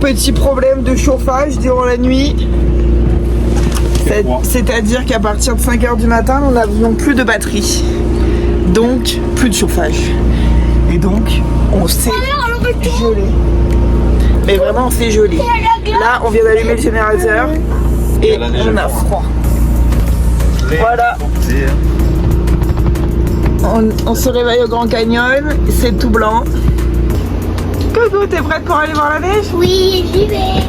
petit problème de chauffage durant la nuit. C'est-à-dire qu'à partir de 5 h du matin, nous n'avions plus de batterie. Donc, plus de chauffage. Et donc, on s'est gelé. Mais vraiment, on s'est gelé. Là, on vient d'allumer le générateur et on a froid. Voilà. On se réveille au Grand Canyon, c'est tout blanc. Coco, t'es prête pour aller voir la neige? Oui, j'y vais.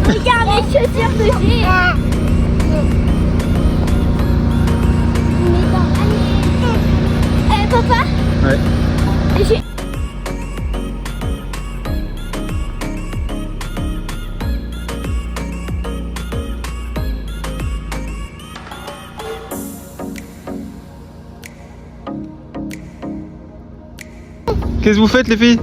Regarde les chaussures que j'ai. Papa? Ouais. J'ai... Qu'est-ce que vous faites les filles?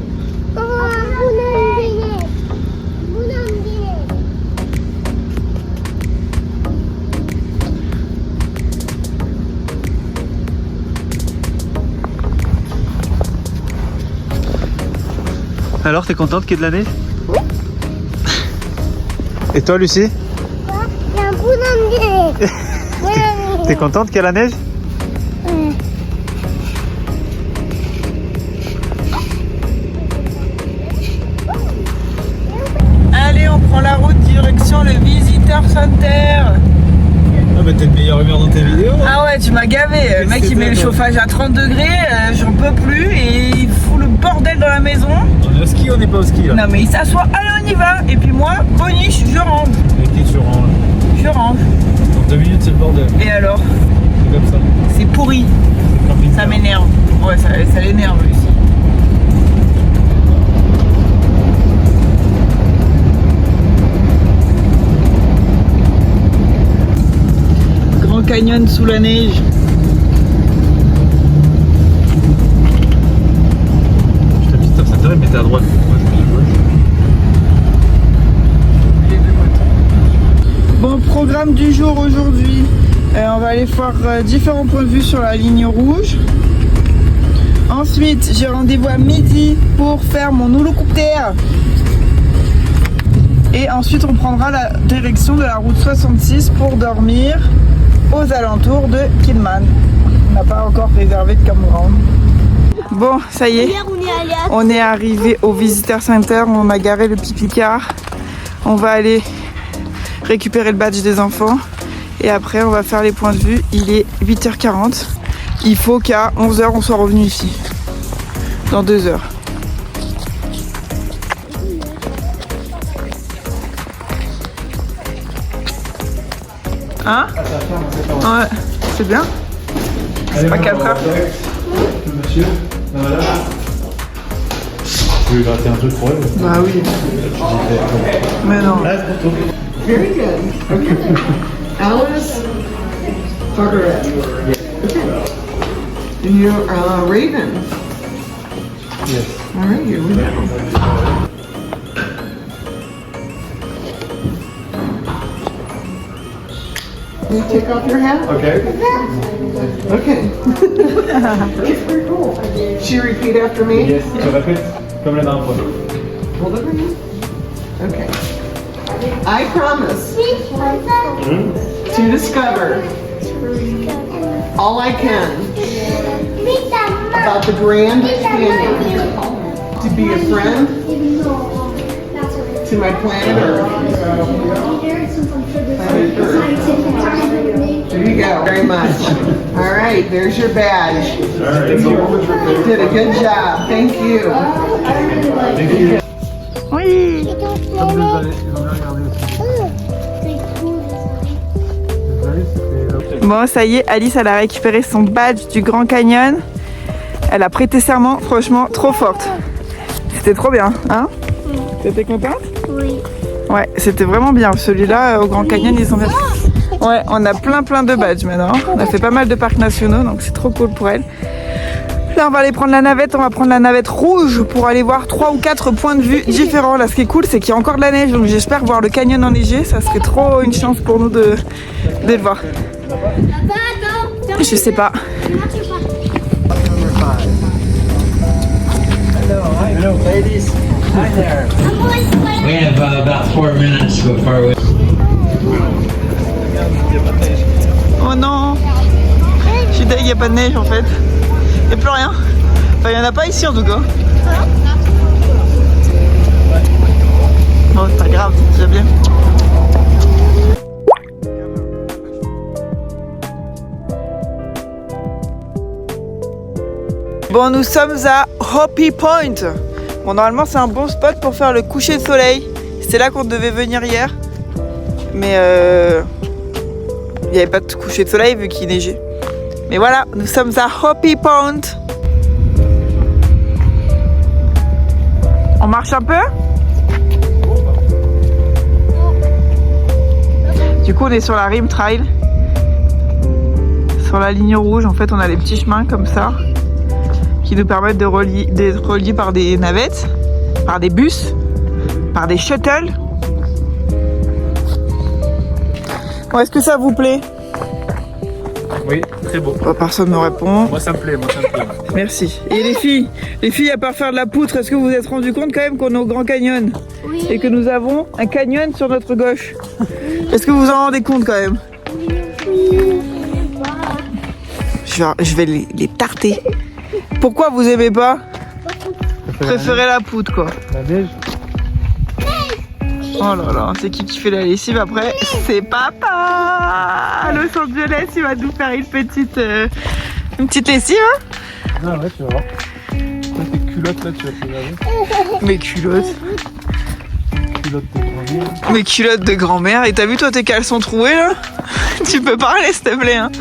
Alors, t'es contente qu'il y ait de la neige? Oui. Et toi, Lucie? T'es contente qu'il y ait la neige? Allez, on prend la route direction le Visitor Center. Ah bah t'es de meilleure humeur dans tes vidéos. Ah ouais, tu m'as gavé. Le mec il met le chauffage à 30 degrés, j'en peux plus et il fout le bordel dans la maison. On est au ski, on n'est pas au ski là. Non mais il s'assoit, allez on y va. Et puis moi, boniche, je range. Et t'es tu ranges. Je range. Dans 2 minutes c'est le bordel. Et alors? C'est comme ça. C'est pourri. Ça m'énerve. Ouais, ça l'énerve aussi. Grand Canyon sous la neige. Je t'ai Visitor Center, mais t'es à droite. Moi je suis à gauche. Bon, programme du jour aujourd'hui. On va aller voir différents points de vue sur la ligne rouge. Ensuite, j'ai rendez-vous à midi pour faire mon hélicoptère. Et ensuite, on prendra la direction de la route 66 pour dormir aux alentours de Kidman. On n'a pas encore réservé de campground. Bon, ça y est, Hier, on est allé à... on est arrivé au Visitor Center. On a garé le pipi-car. On va aller récupérer le badge des enfants. Et après, on va faire les points de vue. Il est 8 h 40. Il faut qu'à 11 h, on soit revenu ici. Dans 2 heures. Hein? Ouais, c'est bien. C'est pas 4 heures. Monsieur, voilà. Tu veux gratter un truc pour elle? Bah oui. Mais non. Là, c'est pour toi. Very good. Okay. Alice Carteret. Okay. And you're Raven. Yes. All right, here we go. You take off your hat? Okay. Okay. She repeat after me? Yes, tu répètes comme la dernière fois. Hold it right. Okay. I promise to discover all I can about the Grand Canyon, to be a friend to my planet Earth. Planet Earth. There you go, very much. All right, there's your badge. You did a good job. Thank you. Oui. Bon, ça y est, Alice, elle a récupéré son badge du Grand Canyon. Elle a prêté serment, franchement, trop forte. C'était trop bien, hein? T'étais contente? Oui. Ouais, c'était vraiment bien. Celui-là, au Grand Canyon, ils sont bien. Ouais, on a plein de badges maintenant. On a fait pas mal de parcs nationaux, donc c'est trop cool pour elle. Là, on va aller prendre la navette. On va prendre la navette rouge pour aller voir 3 ou 4 points de vue différents. Là, ce qui est cool, c'est qu'il y a encore de la neige. Donc j'espère voir le canyon enneigé. Ça serait trop une chance pour nous de le voir. attends. Je sais pas. Hello, ladies. Hi there. We have about 4 minutes before we. Oh non. Je suis deg, il n'y a pas de neige en fait. Il n'y a plus rien. Enfin, il n'y en a pas ici en tout cas. Bon, c'est pas grave, c'est déjà bien. Bon, nous sommes à Hopi Point. Bon, normalement, c'est un bon spot pour faire le coucher de soleil. C'est là qu'on devait venir hier. Mais il n'y avait pas de coucher de soleil vu qu'il neigeait. Mais voilà, nous sommes à Hopi Point. On marche un peu? Du coup, on est sur la Rim Trail. Sur la ligne rouge, en fait, on a des petits chemins comme ça qui nous permettent d'être reliés par des navettes, par des bus, par des shuttles. Bon, est-ce que ça vous plaît? Oui, très beau. Oh, personne ne répond. Moi ça me plaît, Merci. Et les filles, à part faire de la poutre, est-ce que vous vous êtes rendu compte quand même qu'on est au Grand Canyon? Oui. Et que nous avons un canyon sur notre gauche? Est-ce que vous vous en rendez compte quand même? Je vais les tarter. Pourquoi vous aimez pas? Préférez la poutre quoi. La neige. Oh là là, c'est qui fait la lessive après? C'est papa! À Los Angeles, il va nous faire une petite lessive, hein? Ah ouais, tu vas voir. Tes culottes là, tu vas te regarder. Mes culottes. Culottes de grand-mère. Mes culottes de grand-mère. Et t'as vu toi tes caleçons troués là? Tu peux parler s'il te plaît, hein?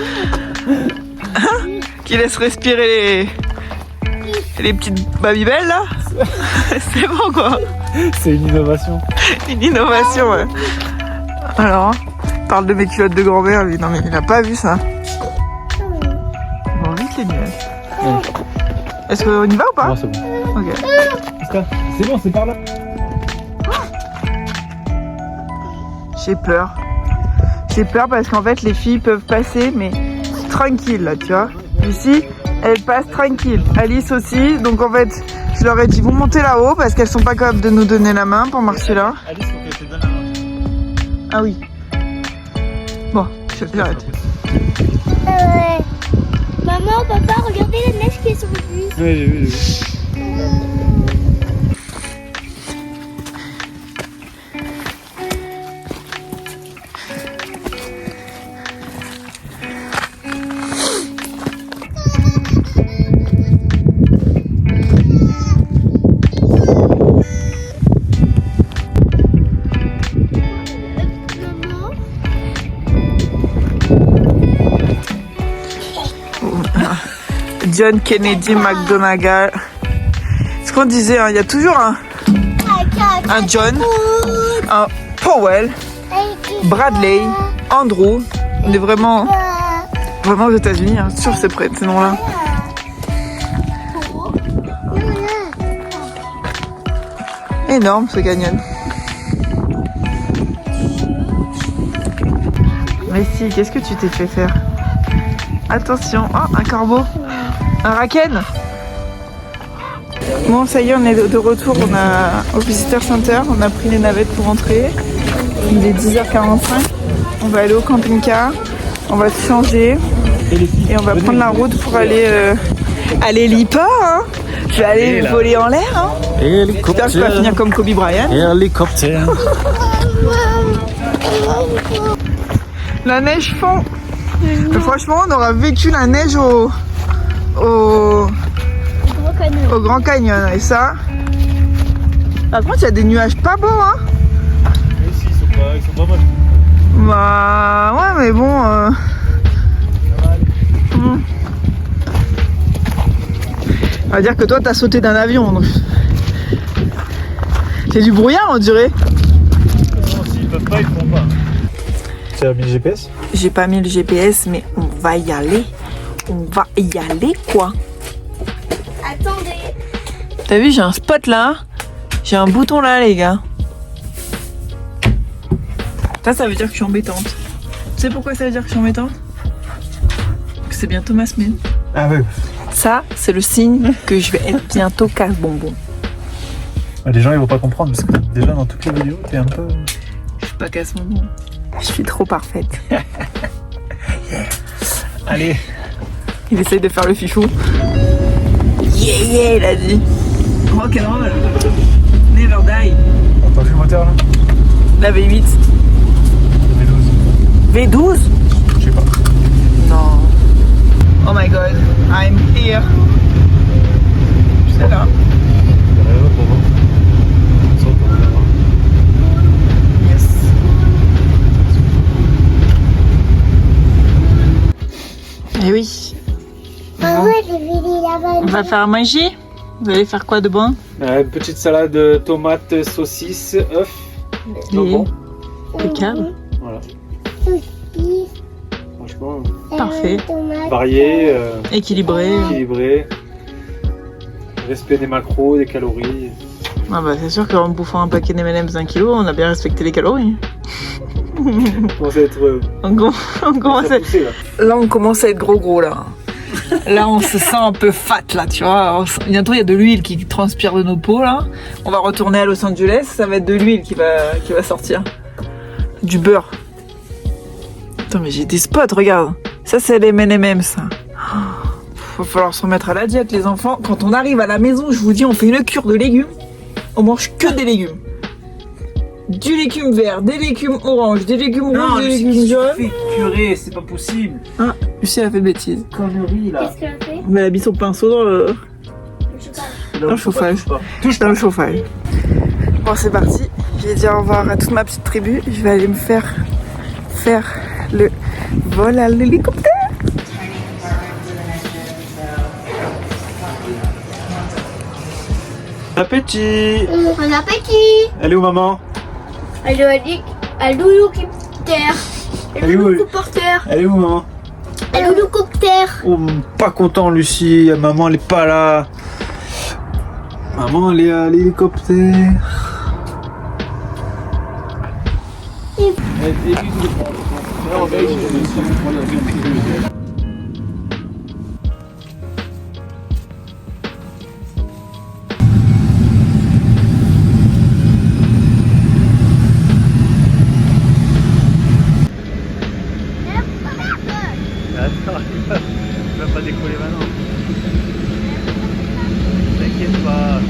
Qui laisse respirer les petites babybelles là? C'est bon quoi? C'est une innovation. Une innovation, ouais. Alors, on parle de mes culottes de grand-mère, lui. Non, mais il a pas vu ça. Bon, vite les nuages. Ouais. Est-ce qu'on y va ou pas? Non, c'est bon. Ok. C'est bon, c'est par là. J'ai peur. J'ai peur parce qu'en fait, les filles peuvent passer, mais tranquille, là, tu vois. Ici, elles passent tranquille. Alice aussi. Donc, en fait, je leur ai dit, vous montez là-haut parce qu'elles sont pas capables de nous donner la main pour marcher là. Alice, faut qu'elle te donne la main. Ah oui. Bon, j'arrête. Maman, papa, regardez la neige qui est sur le bus. Ouais, j'ai vu. John Kennedy McDonagall. Ce qu'on disait, hein, il y a toujours un John, un Powell, Bradley, Andrew. On est vraiment aux États-Unis, hein, sur ces noms-là. Énorme ce canyon. Mais si, qu'est-ce que tu t'es fait faire? Attention, oh, un corbeau. Un raken. Bon, ça y est, on est de retour. On a au Visitor Center. On a pris les navettes pour entrer. Il est 10h45. On va aller au camping-car. On va se changer. Et on va prendre la route pour aller à l'héliport. Hein. Je vais aller voler en l'air. Hein. J'espère que je vais pas finir comme Kobe Bryant. Hélicoptère. La neige fond. Mais franchement, on aura vécu la neige au Grand Canyon. Et ça, par contre, il y a des nuages pas beaux, hein. Mais si, ils sont pas mal. Bah ouais, mais bon. On va dire que toi, t'as sauté d'un avion. Donc... C'est du brouillard, on dirait. Non, s'ils peuvent pas, ils font pas. Tu as mis le GPS? J'ai pas mis le GPS, mais on va y aller. On va y aller, quoi. Attendez. T'as vu, j'ai un spot là. J'ai un bouton là, les gars. Ça veut dire que je suis embêtante. Tu sais pourquoi ça veut dire que je suis embêtante? que c'est bientôt ma semaine. Ah ouais. Ça, c'est le signe que je vais être bientôt casse-bonbon. Les gens ils vont pas comprendre parce que déjà dans toutes les vidéos t'es un peu... Je suis pas casse-bonbon. Je suis trop parfaite. Allez. Il essaye de faire le fifou. Yeah, il a dit. Rock'n'roll. Never die. T'as vu le moteur là? La V8. V12. V12? Je sais pas. Non. Oh my god, I'm here. C'est là. Yes. Eh oui. On va faire à manger. Vous allez faire quoi de bon? Une petite salade tomates, saucisses, œufs. Bon. Impeccable. Voilà. Franchement, Parfait. varié, Équilibré. équilibré. Respect des macros, des calories. Ah bah c'est sûr qu'en bouffant un paquet d'M&M's d'1 kilo, on a bien respecté les calories. On commence à être... On commence à... poussé, là. Là on commence à être gros là. Là on se sent un peu fat là, tu vois. Bientôt il y a de l'huile qui transpire de nos peaux là. On va retourner à Los Angeles, ça va être de l'huile qui va sortir. Du beurre. Attends mais j'ai des spots, regarde. Ça c'est les M&M ça. Va falloir se remettre à la diète les enfants. Quand on arrive à la maison, je vous dis, on fait une cure de légumes. On mange que des légumes. Du légume vert, des légumes orange, des légumes rouges, des légumes jaunes. Purée, c'est pas possible. Ah, Lucie a fait bêtise. Connerie là. Qu'est-ce qu'elle a fait? Mais elle a mis son pinceau dans le chauffage. Touche Dans le chauffage. Bon, c'est parti. Je vais dire au revoir à toute ma petite tribu. Je vais aller me faire le vol à l'hélicoptère. Appétit. Bon appétit. Elle est où maman? Elle doit dire elle doit l'hélicoptère. Elle est où, elle l'hélicoptère. Elle est où maman? Elle doit l'hélicoptère. Oh, pas content Lucie, maman elle est pas là. Maman elle est à l'hélicoptère. Attends, il va pas décoller maintenant. T'inquiète pas.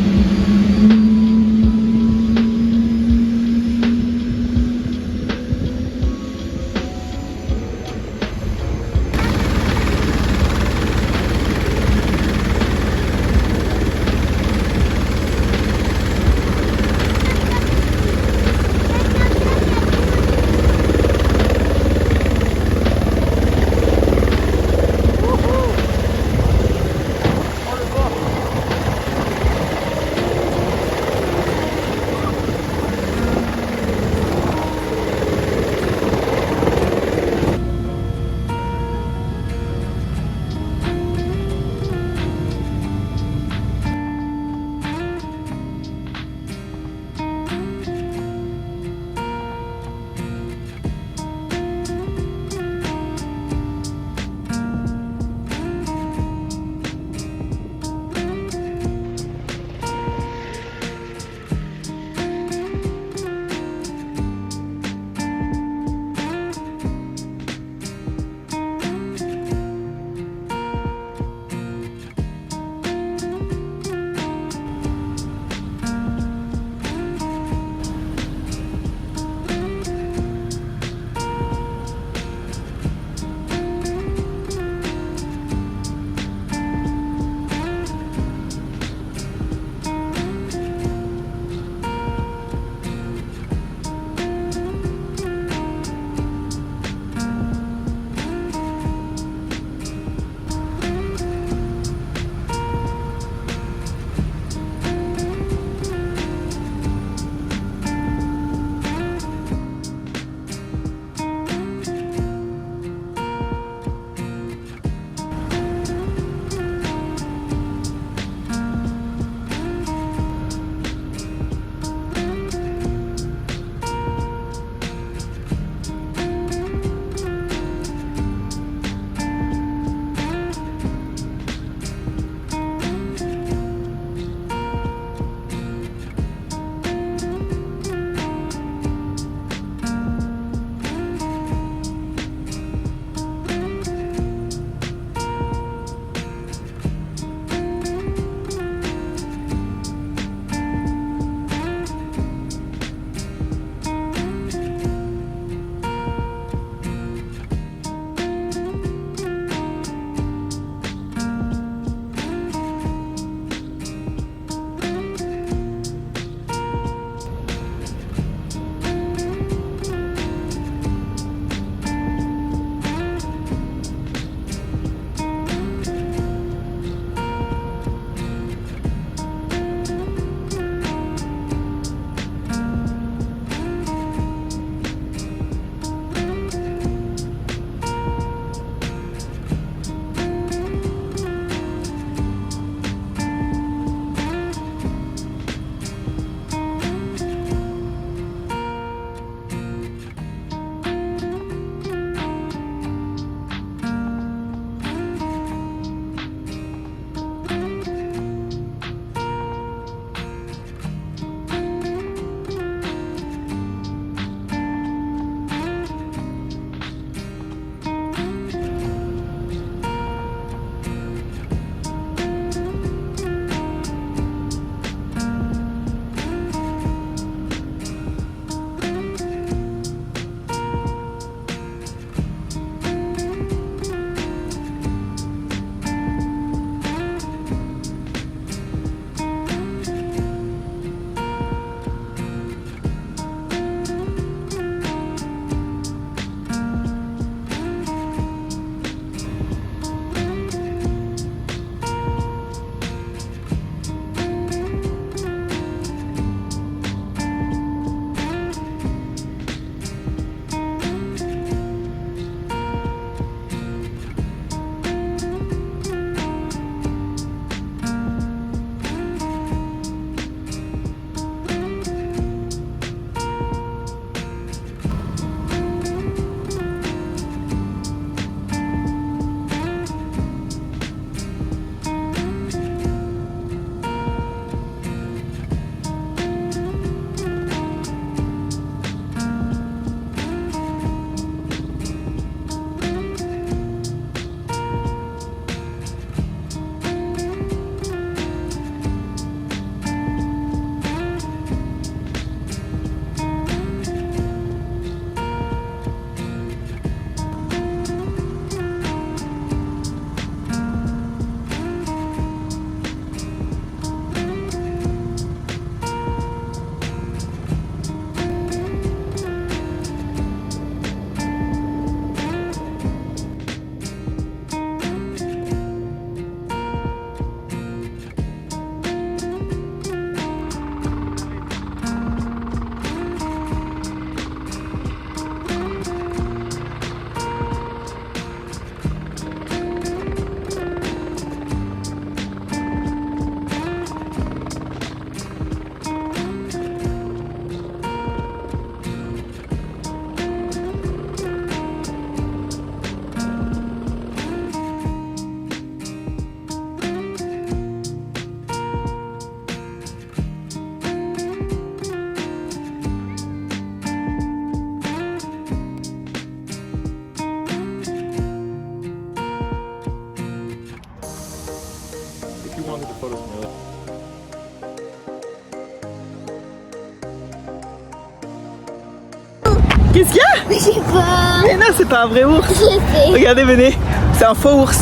Qu'est-ce qu'il y a? Je sais pas. Mais non, c'est pas un vrai ours. Je sais. Regardez, venez. C'est un faux ours.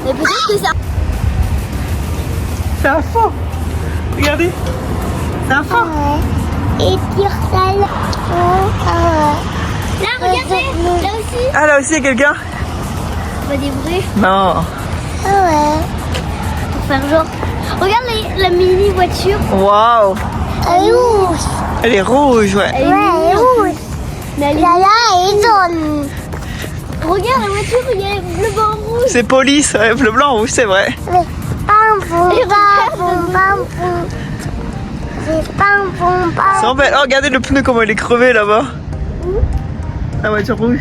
Mais peut-être que ça. C'est un faux. Regardez. C'est un faux. Et pire ça là. Là, regardez. Là aussi. Ah, là aussi, il y a quelqu'un? On va des bruits. Non. Ah ouais. Pour faire genre. Regarde la mini voiture. Waouh. Elle est rouge. Elle est rouge, ouais. Elle est rouge. Mais elle est là, elle est jaune. Regarde la voiture, il y a bleu, blanc, rouge. C'est police, ouais, bleu, blanc, rouge, c'est vrai. C'est en belle. Oh, regardez le pneu, comment il est crevé là-bas. La voiture rouge.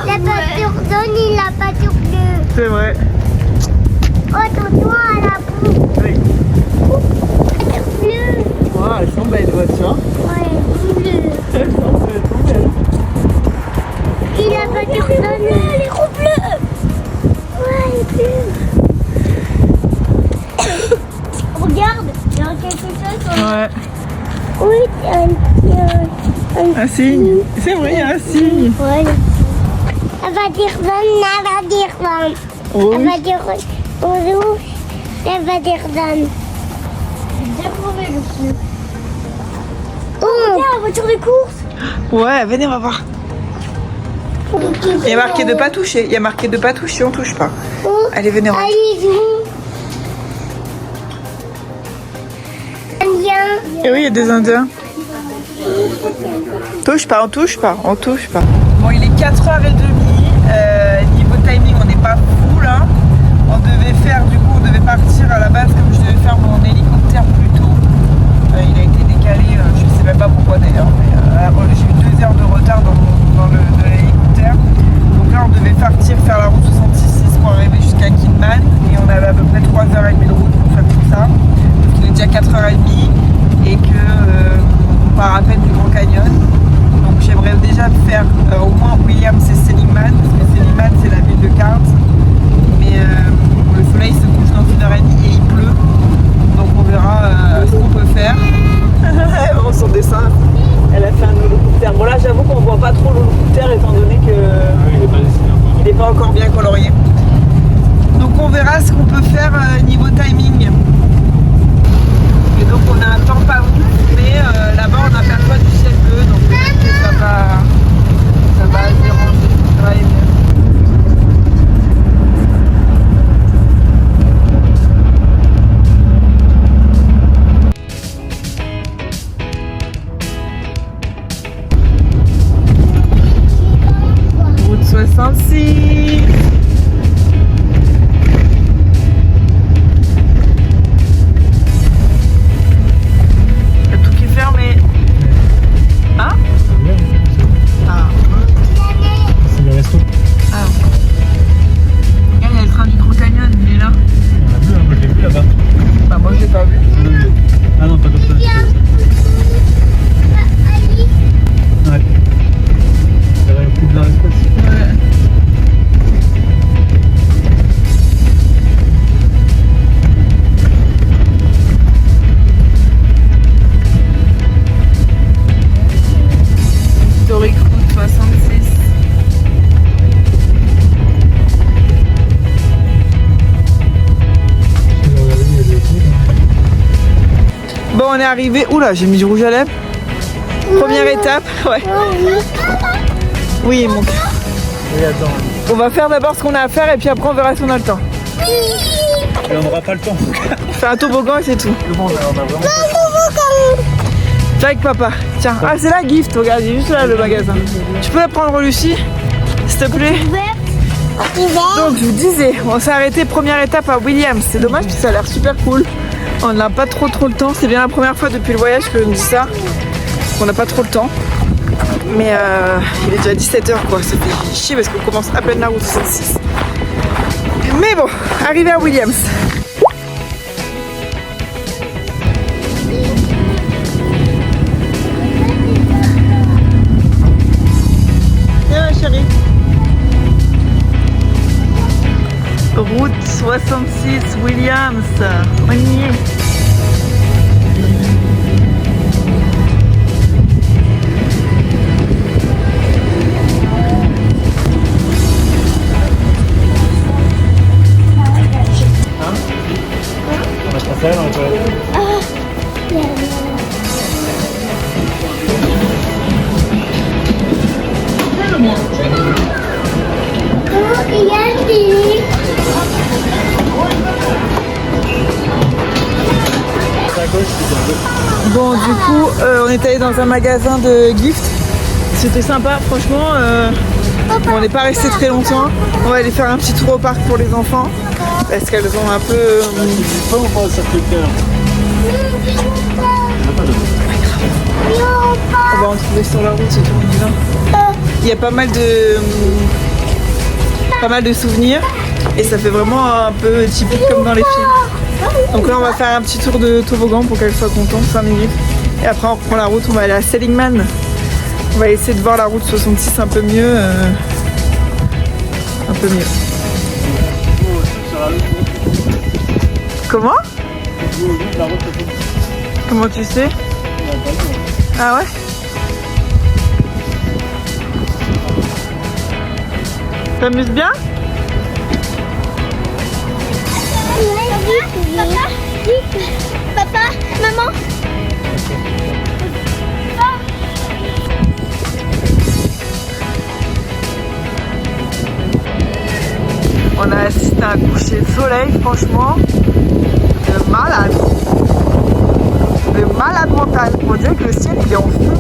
La voiture jaune et la voiture bleue. C'est vrai. Oh, tonton, elle a boue. Oui. Elle est bleue. Wow, elles sont belles, les voitures. Ouais, bleue. Elles sont belles. Et la voiture jaune, elle est trop bleue. Ouais, elle est bleue. Regarde, il y a quelque chose sur Ouais. Oui, Un signe. C'est vrai, il y a un signe. Ouais. Elle va dire jaune, elle va dire jaune. Elle Rouge. va dire rouge, elle va dire jaune. J'ai bien trouvé le pneu. Oh, regarde la voiture de course. Ouais, venez, on va voir. Il y a marqué de pas toucher. Il y a marqué de pas toucher, on touche pas. Allez, venez, on va. Allez, Indien. Et oui, il y a des Indiens. Touche pas, on touche pas, on touche pas. Bon, il est 4h30. Niveau timing, on n'est pas fou là. On devait faire, du coup, on devait partir à la base comme je devais faire mon hélicoptère plus tôt. Il a été décalé, je sais même pas pourquoi d'ailleurs. Mais j'ai eu 2 heures de retard dans l'hélicoptère. Donc là, on devait partir faire la route 66 pour arriver jusqu'à Kinman. Et on avait à peu près 3h30 de route pour faire tout ça. Parce qu'il est déjà 4h30 et que on part à peine du Grand Canyon. Donc j'aimerais déjà faire au moins Williams et Seligman, parce que Seligman c'est la ville de Cards. Mais le soleil se couche dans 1h30 et il pleut. Donc on verra ce qu'on peut faire. Vraiment son dessin, elle a fait un hélicoptère. Bon là j'avoue qu'on voit pas trop l'hélicoptère étant donné que il n'est pas encore bien colorié. Donc on verra ce qu'on peut faire niveau timing. Et donc on a un temps pas ouf, mais là-bas on aperçoit du ciel bleu, donc peut-être que ça va se déranger, ça va aller mieux. Route 66. Fermé. Hein? Ah. C'est le resto. Ah. Regarde, il y a le train du Grand Canyon, il est là. On l'a vu, hein, moi je l'ai vu là-bas. Bah moi je l'ai pas vu. Ah non, pas comme ça. Ouais. Il y avait le coup de la respace. Ouais. Historique route 66. Bon, on est arrivé. Oula, j'ai mis du rouge à lèvres. Première étape, ouais. Oui, mon cœur. Oui, attends. On va faire d'abord ce qu'on a à faire et puis après on verra si on a le temps. Et on n'aura pas le temps. Faire un toboggan et c'est tout. C'est bon, on a vraiment. Viens avec papa. Tiens. Ah, c'est la gift, regarde, il est juste là le magasin. Tu peux la prendre, Lucie, s'il te plaît? Donc, je vous disais, on s'est arrêté première étape à Williams. C'est dommage parce que ça a l'air super cool. On n'a pas trop le temps. C'est bien la première fois depuis le voyage que je me dis ça. On n'a pas trop le temps. Mais il est déjà 17h quoi. Ça fait chier parce qu'on commence à peine la route 66. Mais bon, arrivé à Williams. Viens chérie. Route 66 Williams. On y est. On va se passer là dans les toilettes. Il y a des... C'est à gauche, c'est Bon, du coup, on est allé dans un magasin de gifts. C'était sympa, franchement. Bon, on n'est pas resté très longtemps. On va aller faire un petit tour au parc pour les enfants. Parce qu'elles ont un peu. C'est pas ou pas ça fait peur. On va en trouver sur la route, c'est tout. Il y a pas mal de souvenirs. Et ça fait vraiment un peu typique comme dans les films. Donc là, on va faire un petit tour de toboggan pour qu'elle soit contente, 5 minutes. Et après, on reprend la route, on va aller à Seligman. On va essayer de voir la route 66 un peu mieux. Un peu mieux. Comment? Comment tu sais? Ah ouais? T'amuses bien? Papa, maman. On a assisté à un coucher de soleil, franchement, de malade. De malade mental. On dirait que le ciel, il est en feu.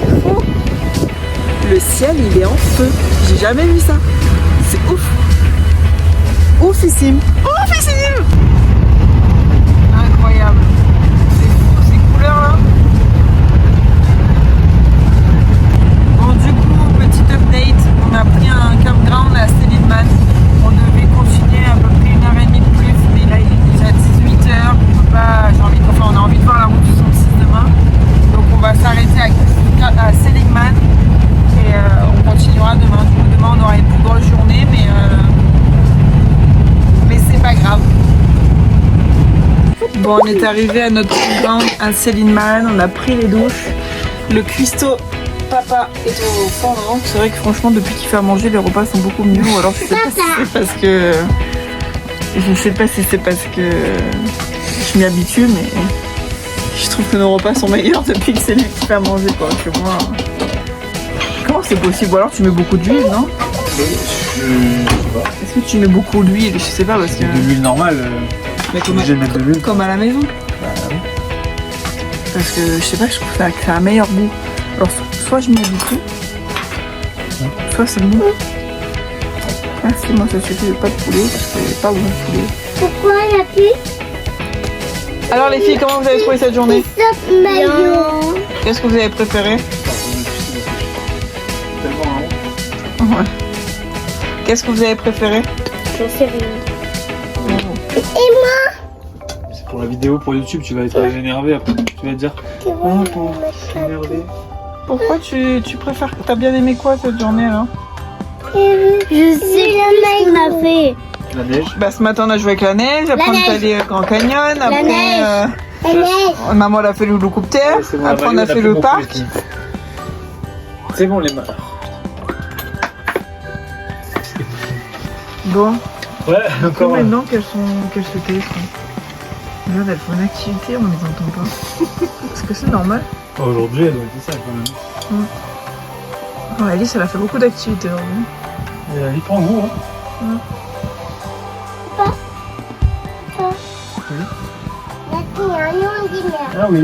C'est fou. Le ciel, il est en feu. J'ai jamais vu ça. C'est ouf. Oufissime. Oufissime. Incroyable. C'est fou, ces couleurs-là. Bon, du coup, petite update. On a pris un campground à Seligman. On devait continuer à peu près 1h30 de plus, mais là il est déjà 18h. On a envie de voir la route 66 demain. Donc on va s'arrêter à Seligman et on continuera demain. Du coup, demain on aura une plus grosse journée, mais c'est pas grave. Bon, on est arrivé à notre campground à Seligman. On a pris les douches. Le cuistot papa est au fondant. C'est vrai que franchement, depuis qu'il fait à manger, les repas sont beaucoup mieux. Ou alors, je sais pas si c'est parce que. Je sais pas si c'est parce que je m'y habitue, mais je trouve que nos repas sont meilleurs depuis que c'est lui qui fait à manger, quoi. Que moi. Comment c'est possible? Ou alors tu mets beaucoup d'huile, non? Je sais pas. Est-ce que tu mets beaucoup d'huile? Je sais pas parce que. De l'huile normale. Mais Obligé de mettre de l'huile. comme à la maison. Bah oui. Parce que je sais pas, je trouve que ça a un meilleur goût. Alors soit je m'y habitue, soit c'est bon. Ah si, moi ça suffit, pas de poulet parce que c'est pas bon de poulet. Pourquoi il n'y a plus? Alors les filles, comment vous avez trouvé cette journée? Stop maillot. Qu'est-ce que vous avez préféré? Tellement Ouais. Qu'est-ce que vous avez préféré? J'en sais rien. Et moi? C'est pour la vidéo, pour YouTube, tu vas être énervé après. Tu vas te dire, Tu oh, vois, comment je suis énervé. Pourquoi tu préfères? T'as bien aimé quoi cette journée alors? je sais plus ce qu'on a fait. La neige. Bah ce matin on a joué avec la neige, après on est allé au Grand Canyon, après neige. La neige. maman elle a fait le loup-coupe-terre, Ouais, c'est bon, après la on a Mario, fait plus le bon parc. pour les filles. C'est bon les mains. Bon, Ouais, encore. maintenant qu'elles se téléphonent. Regarde, elles font une activité, on les entend pas. Est-ce que c'est normal? Aujourd'hui, elle doit être ça quand même. Oh, Alice, elle a fait beaucoup d'activités aujourd'hui. Et la vie prend goût, hein. Là, il y a un nom d'hiver. Ah oui.